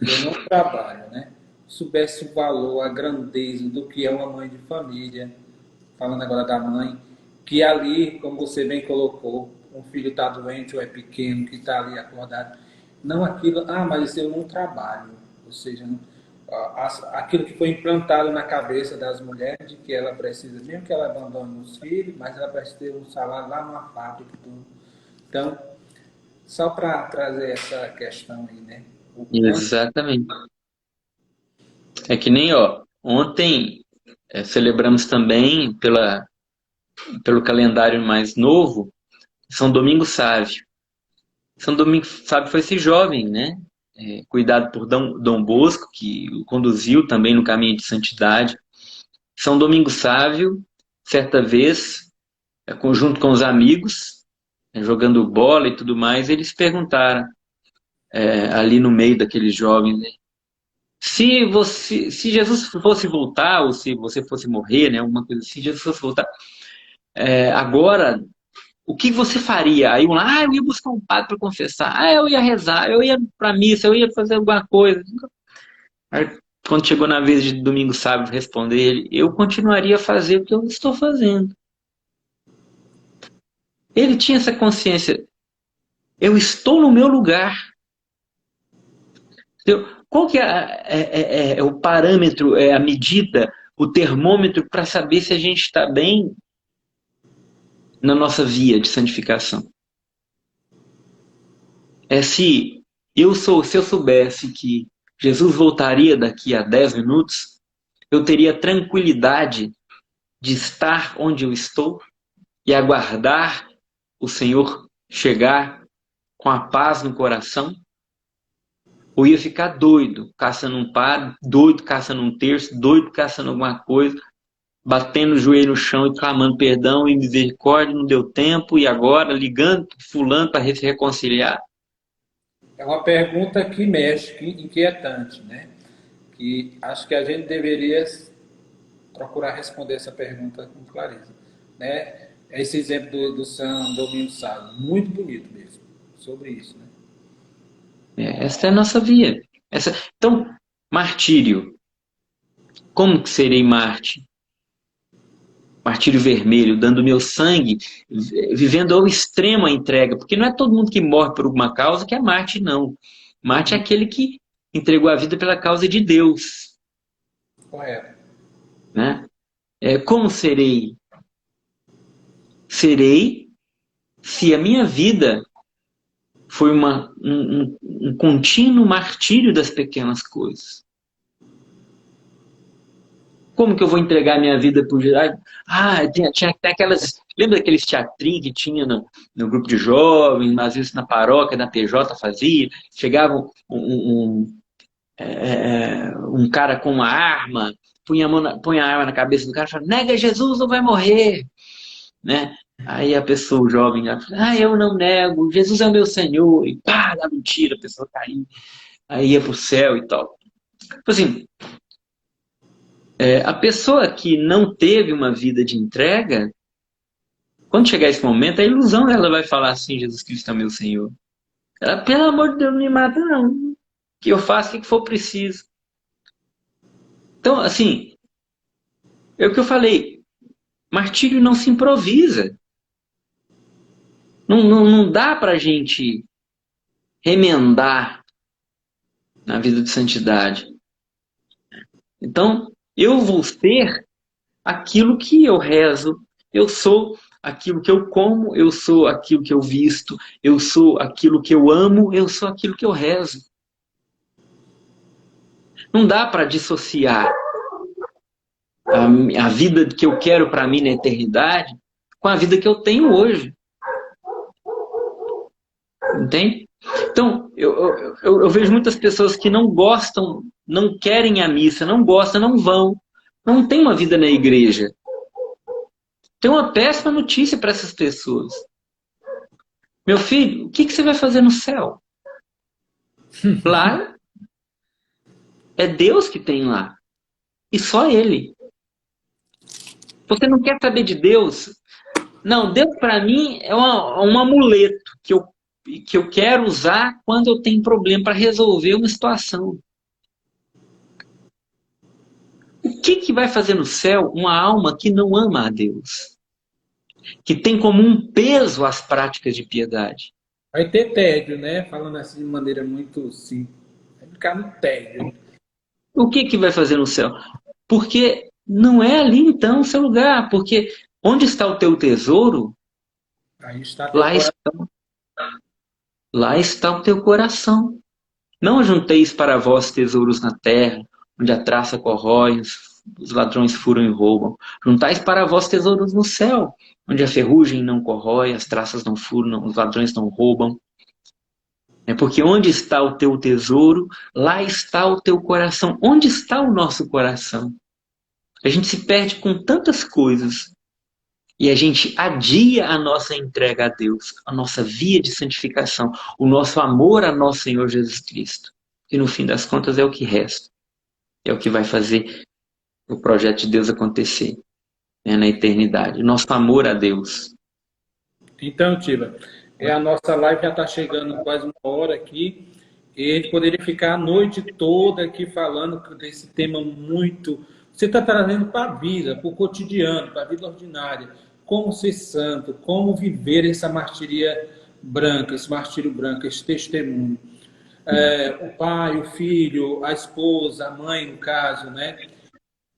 Eu não trabalho, né? Soubesse o valor, a grandeza do que é uma mãe de família, falando agora da mãe, que ali, como você bem colocou, um filho está doente ou é pequeno, que está ali acordado, não aquilo, mas eu não trabalho, ou seja, aquilo que foi implantado na cabeça das mulheres, de que ela precisa, mesmo que ela abandone os filhos, mas ela precisa ter um salário lá numa fábrica. Tudo. Então, só para trazer essa questão aí, né? Exatamente. É que nem, ontem celebramos também, pelo calendário mais novo, São Domingos Sávio. São Domingos Sávio foi esse jovem, né? Cuidado por Dom Bosco, que o conduziu também no caminho de santidade. São Domingos Sávio, certa vez, junto com os amigos, jogando bola e tudo mais, eles perguntaram, ali no meio daqueles jovens, né? Se Jesus fosse voltar, ou se você fosse morrer, né, alguma coisa assim, Jesus fosse voltar, agora, o que você faria? Aí eu ia buscar um padre para confessar, eu ia rezar, eu ia para missa, eu ia fazer alguma coisa. Aí, quando chegou na vez de Domingo Sábado responder ele, eu continuaria a fazer o que eu estou fazendo. Ele tinha essa consciência. Eu estou no meu lugar. Qual que é o parâmetro, a medida, o termômetro para saber se a gente está bem na nossa via de santificação? Se eu soubesse que Jesus voltaria daqui a 10 minutos, eu teria tranquilidade de estar onde eu estou e aguardar o Senhor chegar com a paz no coração? Ou ia ficar doido, caçando um padre, doido, caçando um terço, doido, caçando alguma coisa, batendo o joelho no chão e clamando perdão e misericórdia, não deu tempo, e agora ligando para fulano para se reconciliar? É uma pergunta que mexe, que inquietante, né? Que acho que a gente deveria procurar responder essa pergunta com clareza, né? Esse exemplo do São Domingos Sábado, muito bonito mesmo, sobre isso, né? Essa é a nossa via. Então, martírio. Como que serei mártir? Martírio vermelho, dando meu sangue, vivendo ao extremo a entrega. Porque não é todo mundo que morre por alguma causa que é mártir, não. Mártir é aquele que entregou a vida pela causa de Deus. Correto. Né? Como serei? Serei se a minha vida foi um contínuo martírio das pequenas coisas. Como que eu vou entregar minha vida por... tinha até aquelas... Lembra daqueles teatrinhos que tinha no grupo de jovens, às vezes na paróquia, na PJ fazia? Chegava um cara com uma arma, põe a arma na cabeça do cara e fala, nega Jesus ou vai morrer. Né? Aí a pessoa, o jovem, eu não nego, Jesus é o meu Senhor. E pá, dava um tiro, a pessoa caía. Aí ia pro céu e tal. Tipo assim, a pessoa que não teve uma vida de entrega, quando chegar esse momento, a ilusão dela vai falar assim, Jesus Cristo é meu Senhor. Ela, pelo amor de Deus, não me mata não. Que eu faço o que for preciso. Então, assim, é o que eu falei. Martírio não se improvisa. Não dá pra gente remendar na vida de santidade. Então, eu vou ser aquilo que eu rezo, eu sou aquilo que eu como, eu sou aquilo que eu visto, eu sou aquilo que eu amo, eu sou aquilo que eu rezo. Não dá para dissociar a vida que eu quero para mim na eternidade com a vida que eu tenho hoje. Entende? Então, eu vejo muitas pessoas que não gostam, não querem a missa, não gostam, não vão, não tem uma vida na igreja. Tem uma péssima notícia para essas pessoas. Meu filho, o que você vai fazer no céu? Lá é Deus que tem lá. E só Ele. Você não quer saber de Deus? Não, Deus para mim é um amuleto que eu quero usar quando eu tenho problema para resolver uma situação. O que vai fazer no céu uma alma que não ama a Deus? Que tem como um peso as práticas de piedade? Vai ter tédio, né? Falando assim de maneira muito simples. Vai ficar no tédio. O que vai fazer no céu? Porque não é ali então o seu lugar. Porque onde está o teu tesouro, Aí está teu lá coração. lá está o teu coração. Não ajunteis para vós tesouros na terra, onde a traça corrói, os ladrões furam e roubam. Juntais para vós tesouros no céu, onde a ferrugem não corrói, as traças não furam, os ladrões não roubam. Porque onde está o teu tesouro, lá está o teu coração. Onde está o nosso coração? A gente se perde com tantas coisas e a gente adia a nossa entrega a Deus, a nossa via de santificação, o nosso amor a nosso Senhor Jesus Cristo. E no fim das contas é o que resta. É o que vai fazer o projeto de Deus acontecer. né, na eternidade. Nosso amor a Deus. Então, Tiba, a nossa live já está chegando quase uma hora aqui. E a gente poderia ficar a noite toda aqui falando desse tema muito. Você está trazendo para a vida, para o cotidiano, para a vida ordinária. Como ser santo, como viver essa martiria branca, esse martírio branco, esse testemunho. O pai, o filho, a esposa, a mãe, no caso, né?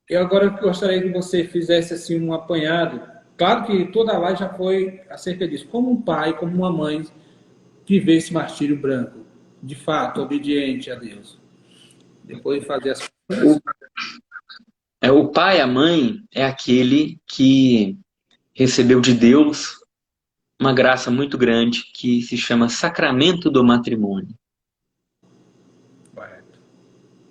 Eu agora gostaria que você fizesse assim um apanhado. Claro que toda a live já foi acerca disso. Como um pai, como uma mãe viver esse martírio branco, de fato, obediente a Deus. Depois de fazer as coisas. O pai, a mãe, é aquele que recebeu de Deus uma graça muito grande que se chama sacramento do matrimônio. Correto.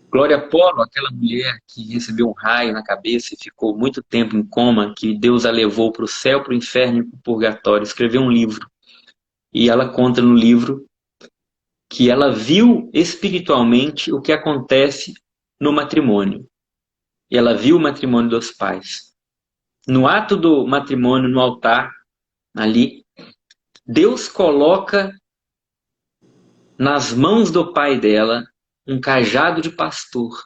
Glória Polo, aquela mulher que recebeu um raio na cabeça e ficou muito tempo em coma, que Deus a levou para o céu, para o inferno e para o purgatório, escreveu um livro. E ela conta no livro que ela viu espiritualmente o que acontece no matrimônio. E ela viu o matrimônio dos pais. No ato do matrimônio, no altar, ali, Deus coloca nas mãos do pai dela um cajado de pastor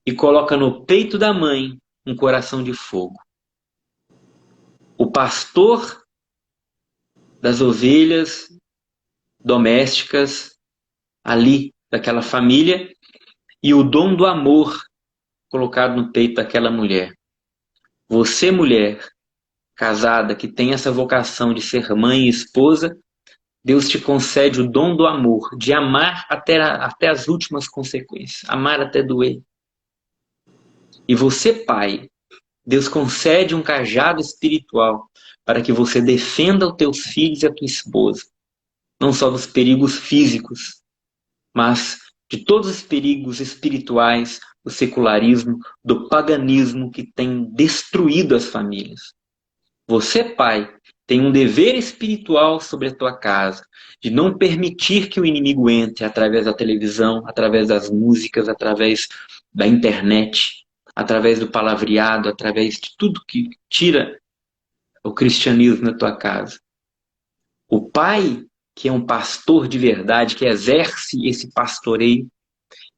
e coloca no peito da mãe um coração de fogo. O pastor das ovelhas domésticas ali, daquela família, e o dom do amor colocado no peito daquela mulher. Você, mulher, casada, que tem essa vocação de ser mãe e esposa, Deus te concede o dom do amor, de amar até as últimas consequências, amar até doer. E você, pai, Deus concede um cajado espiritual para que você defenda os teus filhos e a tua esposa, não só dos perigos físicos, mas de todos os perigos espirituais, do secularismo, do paganismo que tem destruído as famílias. Você, pai, tem um dever espiritual sobre a tua casa, de não permitir que o inimigo entre através da televisão, através das músicas, através da internet, através do palavreado, através de tudo que tira o cristianismo da tua casa. O pai, que é um pastor de verdade, que exerce esse pastoreio,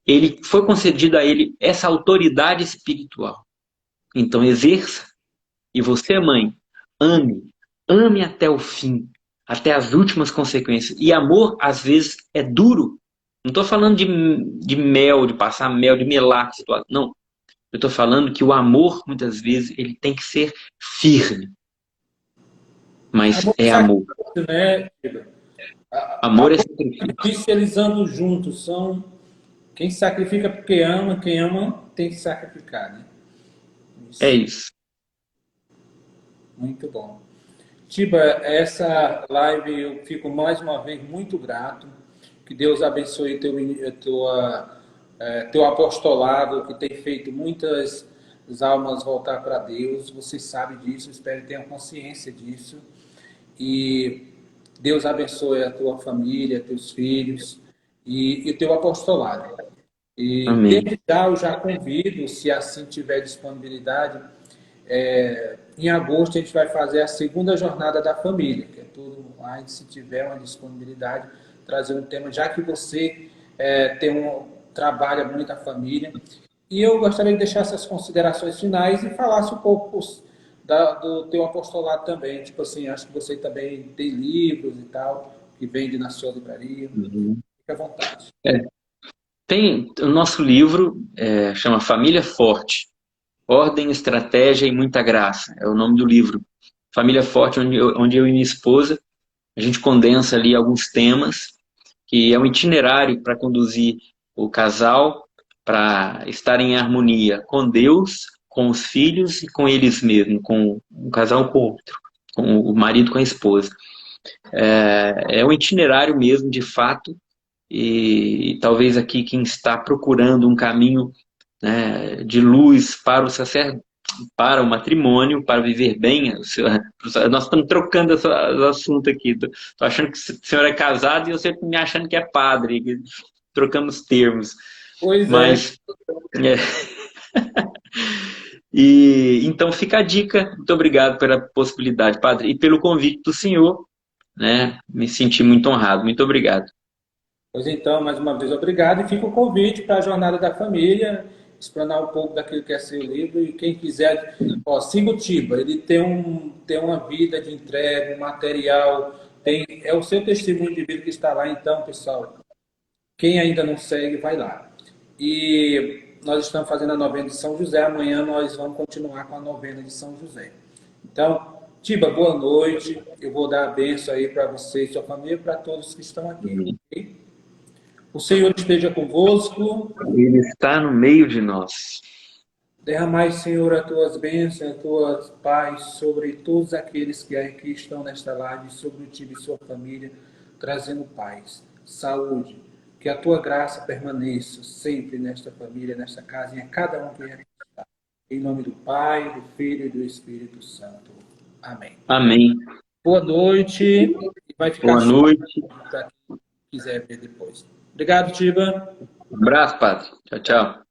ele foi concedido a ele essa autoridade espiritual. Então exerça. E você, mãe, ame até o fim, até as últimas consequências. E amor, às vezes, é duro. Não estou falando de mel, de passar mel, de melar. Não. Eu estou falando que o amor, muitas vezes, ele tem que ser firme. Mas Amor é amor. Né? Amor é sacrifício. Isso eles andam juntos, são quem sacrifica porque ama, quem ama tem que sacrificar, né? É isso. Muito bom. Tiba, essa live eu fico mais uma vez muito grato. Que Deus abençoe teu apostolado, que tem feito muitas almas voltar para Deus. Você sabe disso, espero que tenha consciência disso. E Deus abençoe a tua família, teus filhos e o teu apostolado. E Amém. desde já eu já convido, se assim tiver disponibilidade, em agosto a gente vai fazer a segunda jornada da família, que é tudo online, se tiver uma disponibilidade, trazer um tema, já que você trabalha muito a família. E eu gostaria de deixar essas considerações finais e falasse um pouco do teu apostolado também. Tipo assim, acho que você também tem livros e tal, que vende na sua livraria. Uhum. Fique à vontade. Tem o nosso livro, chama Família Forte. Ordem, Estratégia e Muita Graça. É o nome do livro. Família Forte, onde eu e minha esposa, a gente condensa ali alguns temas, que é um itinerário para conduzir o casal para estar em harmonia com Deus, com os filhos e com eles mesmos, com um casal com o outro, com o marido com a esposa. É um itinerário mesmo, de fato, e talvez aqui quem está procurando um caminho, né, de luz para o sacerdote, para o matrimônio, para viver bem. Nós estamos trocando esse assunto aqui. Estou achando que o senhor é casado e você me achando que é padre. Trocamos termos. Pois Mas, E então fica a dica. Muito obrigado pela possibilidade, padre, e pelo convite do senhor, né? Me senti muito honrado. Muito obrigado. Pois então, mais uma vez, obrigado. E fica o convite para a Jornada da Família, explanar um pouco daquilo que é seu livro. E quem quiser, ó, siga o Tiba. Ele tem uma vida de entrega, um material, é o seu testemunho de vida que está lá. Então, pessoal, quem ainda não segue, vai lá. E nós estamos fazendo a novena de São José. Amanhã nós vamos continuar com a novena de São José. Então, Tiba, boa noite. Eu vou dar a bênção aí para você e sua família, para todos que estão aqui. Ok? O Senhor esteja convosco. Ele está no meio de nós. Derramai, Senhor, as tuas bênçãos, a tua paz sobre todos aqueles que aqui estão nesta live, sobre o Tiba e sua família, trazendo paz, saúde. Que a tua graça permaneça sempre nesta família, nesta casa, e a cada um que aqui está. Em nome do Pai, do Filho e do Espírito Santo. Amém. Amém. Boa noite. E vai ficar Boa noite. para quem quiser ver depois. Obrigado, Tiba. Um abraço, padre. Tchau, tchau.